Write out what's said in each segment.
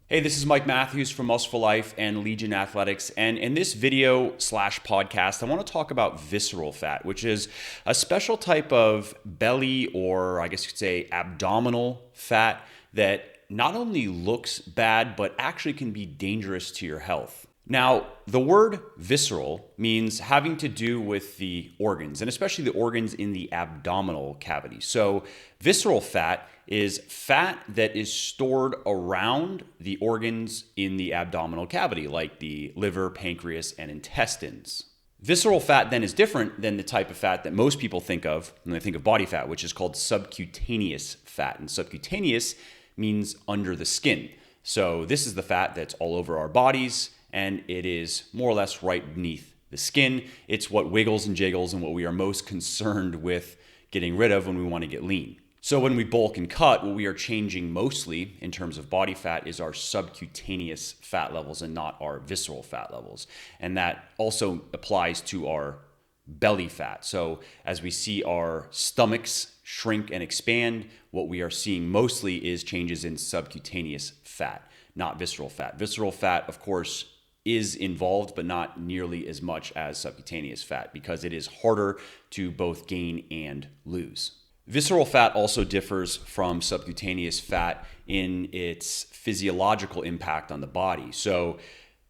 Hey, this is Mike Matthews from Muscle for Life and Legion Athletics. And in this video slash podcast, I want to talk about visceral fat, which is a special type of belly, or I guess you could say abdominal fat, that not only looks bad, but actually can be dangerous to your health. Now, the word visceral means having to do with the organs, and especially the organs in the abdominal cavity. So, visceral fat is fat that is stored around the organs in the abdominal cavity, like the liver, pancreas, and intestines. Visceral fat then is different than the type of fat that most people think of when they think of body fat, which is called subcutaneous fat. And subcutaneous means under the skin. So, this is the fat that's all over our bodies, and it is more or less right beneath the skin. It's what wiggles and jiggles and what we are most concerned with getting rid of when we want to get lean. So when we bulk and cut, what we are changing mostly in terms of body fat is our subcutaneous fat levels and not our visceral fat levels. And that also applies to our belly fat. So as we see our stomachs shrink and expand, what we are seeing mostly is changes in subcutaneous fat, not visceral fat. Visceral fat, of course, is involved, but not nearly as much as subcutaneous fat because it is harder to both gain and lose. Visceral fat also differs from subcutaneous fat in its physiological impact on the body. So,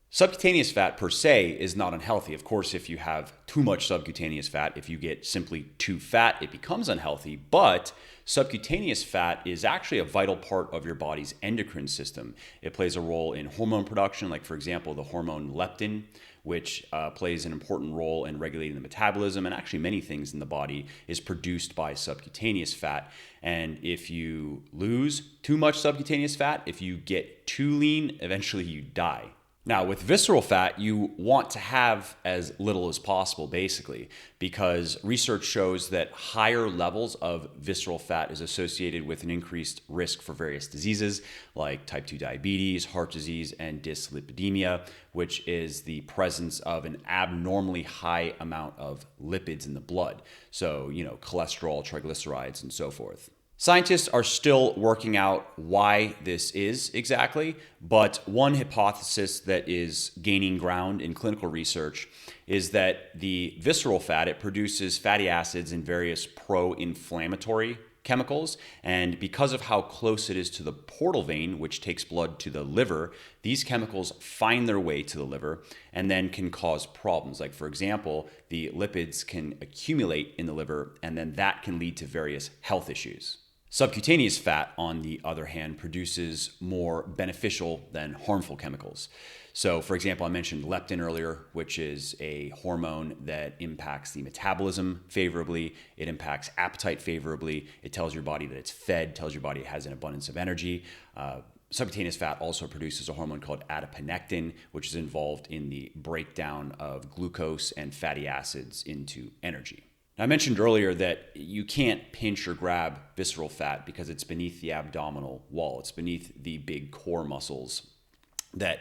subcutaneous fat per se is not unhealthy. Of course, if you have too much subcutaneous fat, if you get simply too fat, it becomes unhealthy. But subcutaneous fat is actually a vital part of your body's endocrine system. It plays a role in hormone production, like, for example, the hormone leptin, which plays an important role in regulating the metabolism, and actually many things in the body is produced by subcutaneous fat. And if you lose too much subcutaneous fat, if you get too lean, eventually you die. Now, with visceral fat, you want to have as little as possible, basically, because research shows that higher levels of visceral fat is associated with an increased risk for various diseases like type 2 diabetes, heart disease, and dyslipidemia, which is the presence of an abnormally high amount of lipids in the blood. So, cholesterol, triglycerides, and so forth. Scientists are still working out why this is exactly, but one hypothesis that is gaining ground in clinical research is that the visceral fat, it produces fatty acids and various pro-inflammatory chemicals, and because of how close it is to the portal vein, which takes blood to the liver, these chemicals find their way to the liver and then can cause problems. Like, for example, the lipids can accumulate in the liver, and then that can lead to various health issues. Subcutaneous fat, on the other hand, produces more beneficial than harmful chemicals. So, for example, I mentioned leptin earlier, which is a hormone that impacts the metabolism favorably. It impacts appetite favorably. It tells your body that it's fed, tells your body it has an abundance of energy. Subcutaneous fat also produces a hormone called adiponectin, which is involved in the breakdown of glucose and fatty acids into energy. I mentioned earlier that you can't pinch or grab visceral fat because it's beneath the abdominal wall. It's beneath the big core muscles that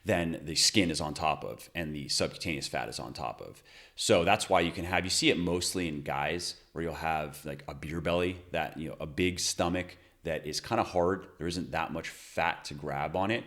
then the skin is on top of and the subcutaneous fat is on top of. So that's why you see it mostly in guys where you'll have like a beer belly, that, a big stomach that is kind of hard. There isn't that much fat to grab on it.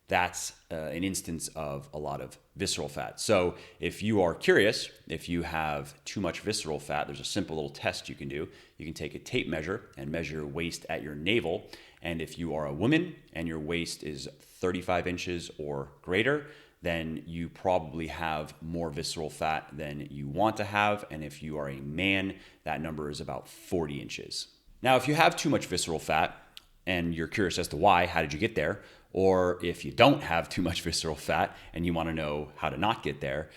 That's an instance of a lot of visceral fat. So if you are curious, if you have too much visceral fat, there's a simple little test you can do. You can take a tape measure and measure your waist at your navel. And if you are a woman and your waist is 35 inches or greater, then you probably have more visceral fat than you want to have. And if you are a man, that number is about 40 inches. Now, if you have too much visceral fat and you're curious as to why, how did you get there? Or if you don't have too much visceral fat and you want to know how to not get there,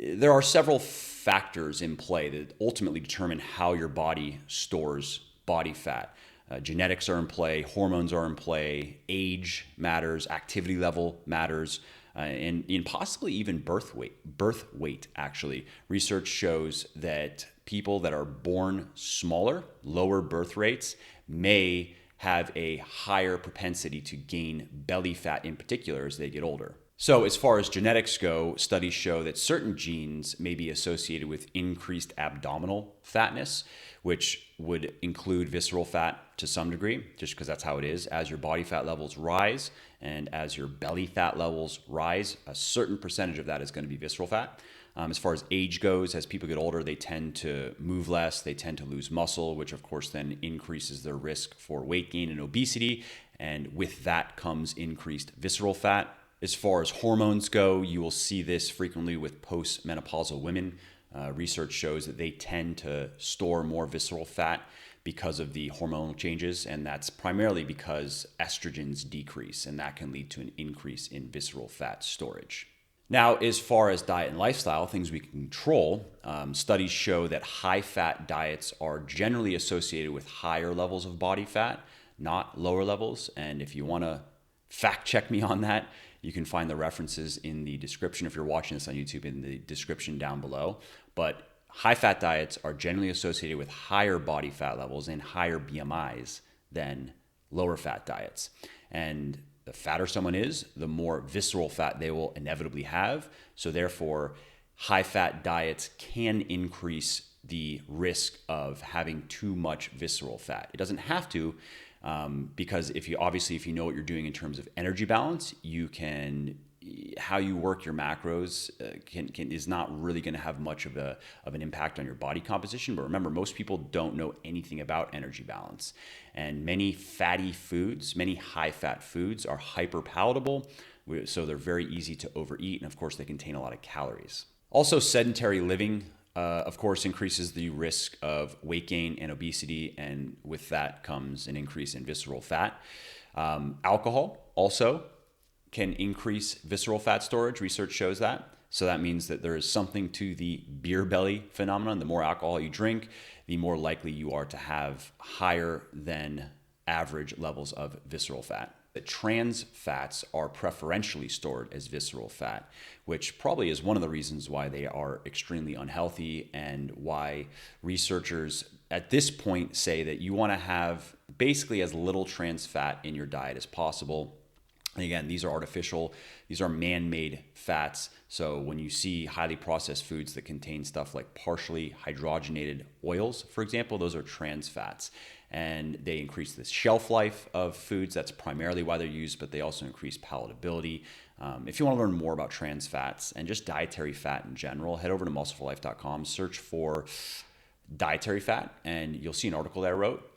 there are several factors in play that ultimately determine how your body stores body fat. Genetics are in play, hormones are in play, age matters, activity level matters, and possibly even birth weight, actually. Research shows that people that are born smaller, lower birth rates, may have a higher propensity to gain belly fat in particular as they get older. So, as far as genetics go, studies show that certain genes may be associated with increased abdominal fatness, which would include visceral fat to some degree, just because that's how it is. As your body fat levels rise and as your belly fat levels rise, a certain percentage of that is going to be visceral fat. As far as age goes, as people get older, they tend to move less, they tend to lose muscle, which of course then increases their risk for weight gain and obesity. And with that comes increased visceral fat. As far as hormones go, you will see this frequently with postmenopausal women. Research shows that they tend to store more visceral fat because of the hormonal changes, and that's primarily because estrogens decrease, and that can lead to an increase in visceral fat storage. Now, as far as diet and lifestyle, things we can control, studies show that high-fat diets are generally associated with higher levels of body fat, not lower levels. And if you want to fact check me on that, you can find the references in the description if you're watching this on YouTube, in the description down below. But high-fat diets are generally associated with higher body fat levels and higher BMIs than lower-fat diets. And the fatter someone is, the more visceral fat they will inevitably have. So therefore, high-fat diets can increase the risk of having too much visceral fat. It doesn't have to, because if you know what you're doing in terms of energy balance, how you work your macros is not really going to have much of an impact on your body composition. But remember, most people don't know anything about energy balance, and many fatty foods, many high-fat foods, are hyper palatable, so they're very easy to overeat, and of course, they contain a lot of calories. Also, sedentary living, of course, increases the risk of weight gain and obesity, and with that comes an increase in visceral fat. Alcohol also can increase visceral fat storage. Research shows that. So that means that there is something to the beer belly phenomenon. The more alcohol you drink, the more likely you are to have higher than average levels of visceral fat. The trans fats are preferentially stored as visceral fat, which probably is one of the reasons why they are extremely unhealthy, and why researchers at this point say that you want to have basically as little trans fat in your diet as possible. And again, these are artificial, these are man-made fats. So when you see highly processed foods that contain stuff like partially hydrogenated oils, for example, those are trans fats. And they increase the shelf life of foods. That's primarily why they're used, but they also increase palatability. If you want to learn more about trans fats and just dietary fat in general, head over to muscleforlife.com, search for dietary fat, and you'll see an article that I wrote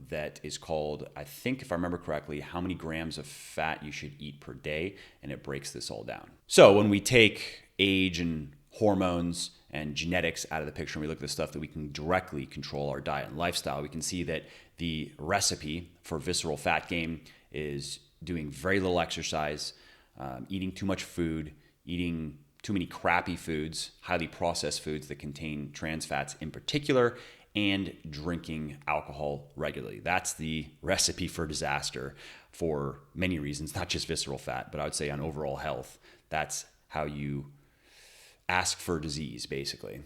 that is called, I think if I remember correctly, how many grams of fat you should eat per day, and it breaks this all down. So when we take age and hormones and genetics out of the picture, and we look at the stuff that we can directly control our diet and lifestyle, we can see that the recipe for visceral fat gain is doing very little exercise, eating too much food, eating too many crappy foods, highly processed foods that contain trans fats in particular, and drinking alcohol regularly. That's the recipe for disaster for many reasons, not just visceral fat, but I would say on overall health. That's how you ask for disease, basically.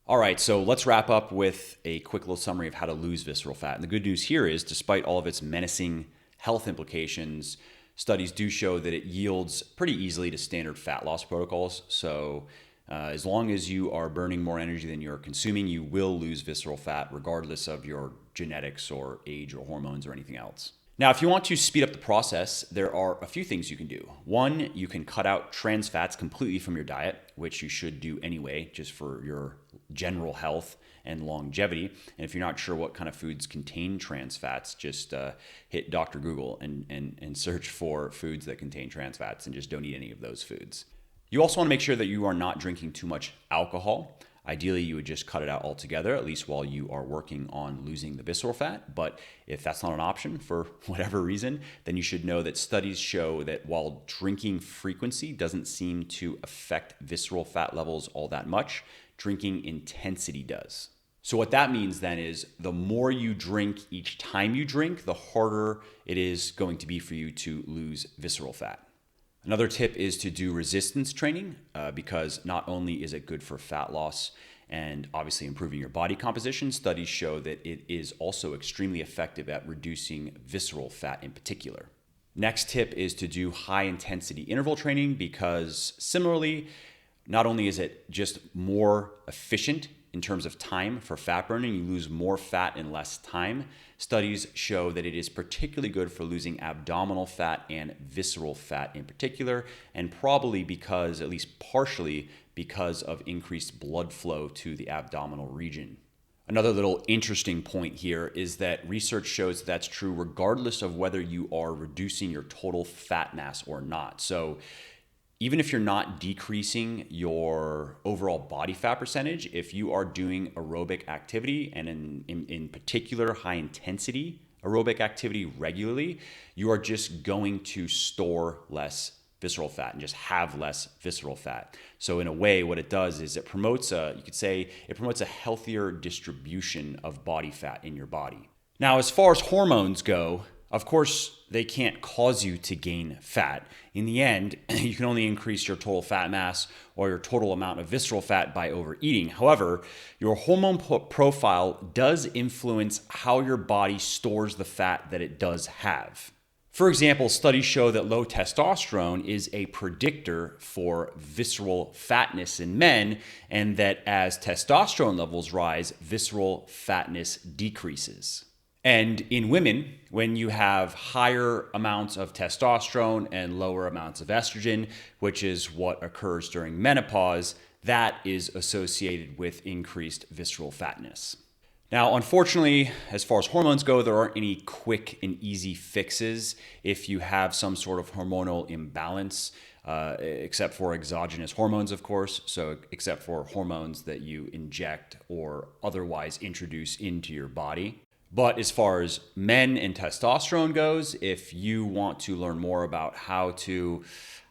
All right, so let's wrap up with a quick little summary of how to lose visceral fat. And the good news here is, despite all of its menacing health implications, studies do show that it yields pretty easily to standard fat loss protocols. So as long as you are burning more energy than you're consuming, you will lose visceral fat regardless of your genetics or age or hormones or anything else. Now, if you want to speed up the process, there are a few things you can do. One, you can cut out trans fats completely from your diet, which you should do anyway, just for your general health and longevity. And if you're not sure what kind of foods contain trans fats, just hit Dr. Google and search for foods that contain trans fats, and just don't eat any of those foods. You also want to make sure that you are not drinking too much alcohol. Ideally, you would just cut it out altogether, at least while you are working on losing the visceral fat. But if that's not an option for whatever reason, then you should know that studies show that while drinking frequency doesn't seem to affect visceral fat levels all that much, drinking intensity does. So what that means then is the more you drink each time you drink, the harder it is going to be for you to lose visceral fat. Another tip is to do resistance training because not only is it good for fat loss and obviously improving your body composition, studies show that it is also extremely effective at reducing visceral fat in particular. Next tip is to do high intensity interval training because similarly, not only is it just more efficient in terms of time for fat burning, you lose more fat in less time. Studies show that it is particularly good for losing abdominal fat and visceral fat in particular, and probably because, at least partially, because of increased blood flow to the abdominal region. Another little interesting point here is that research shows that's true regardless of whether you are reducing your total fat mass or not. So even if you're not decreasing your overall body fat percentage, if you are doing aerobic activity and in particular high intensity aerobic activity regularly, you are just going to store less visceral fat and just have less visceral fat. So in a way, what it does is it promotes you could say it promotes a healthier distribution of body fat in your body. Now, as far as hormones go, of course, they can't cause you to gain fat. In the end, you can only increase your total fat mass or your total amount of visceral fat by overeating. However, your hormone profile does influence how your body stores the fat that it does have. For example, studies show that low testosterone is a predictor for visceral fatness in men, and that as testosterone levels rise, visceral fatness decreases. And in women, when you have higher amounts of testosterone and lower amounts of estrogen, which is what occurs during menopause, that is associated with increased visceral fatness. Now, unfortunately, as far as hormones go, there aren't any quick and easy fixes if you have some sort of hormonal imbalance, except for exogenous hormones, of course. So except for hormones that you inject or otherwise introduce into your body. But as far as men and testosterone goes, if you want to learn more about how to,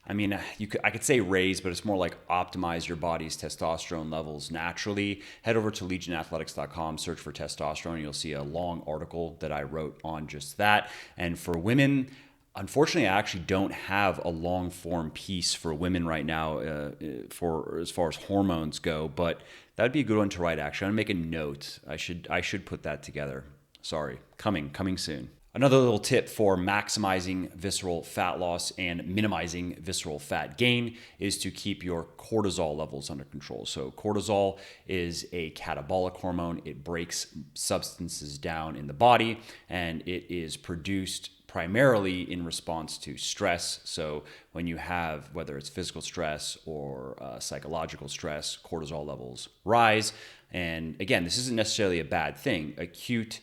I could say raise, but it's more like optimize your body's testosterone levels naturally, head over to legionathletics.com, search for testosterone, and you'll see a long article that I wrote on just that. And for women, unfortunately, I actually don't have a long form piece for women right now for as far as hormones go, but that'd be a good one to write. Actually, I'm gonna make a note. I should put that together. Sorry, coming soon. Another little tip for maximizing visceral fat loss and minimizing visceral fat gain is to keep your cortisol levels under control. So cortisol is a catabolic hormone. It breaks substances down in the body, and it is produced primarily in response to stress. So when you have, whether it's physical stress or psychological stress, cortisol levels rise. And again, this isn't necessarily a bad thing. Acute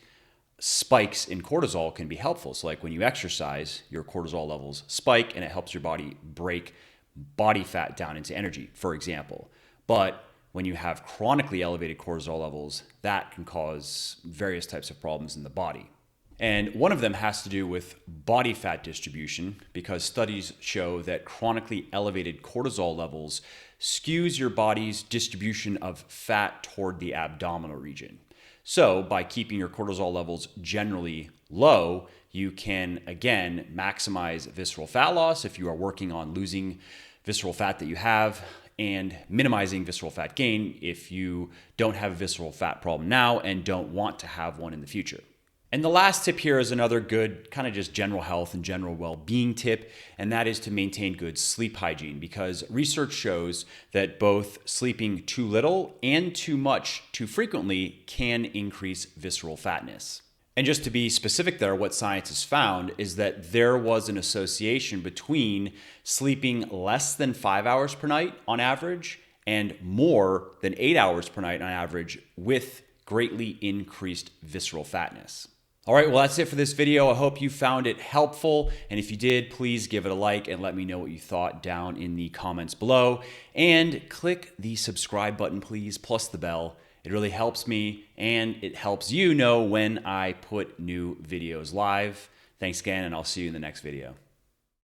spikes in cortisol can be helpful. So like when you exercise, your cortisol levels spike and it helps your body break body fat down into energy, for example. But when you have chronically elevated cortisol levels, that can cause various types of problems in the body. And one of them has to do with body fat distribution, because studies show that chronically elevated cortisol levels skews your body's distribution of fat toward the abdominal region. So by keeping your cortisol levels generally low, you can, again, maximize visceral fat loss if you are working on losing visceral fat that you have, and minimizing visceral fat gain if you don't have a visceral fat problem now and don't want to have one in the future. And the last tip here is another good kind of just general health and general well-being tip, and that is to maintain good sleep hygiene, because research shows that both sleeping too little and too much too frequently can increase visceral fatness. And just to be specific there, what science has found is that there was an association between sleeping less than 5 hours per night on average and more than 8 hours per night on average with greatly increased visceral fatness. All right, well, that's it for this video. I hope you found it helpful. And if you did, please give it a like and let me know what you thought down in the comments below. And click the subscribe button, please, plus the bell. It really helps me, and it helps you know when I put new videos live. Thanks again, and I'll see you in the next video.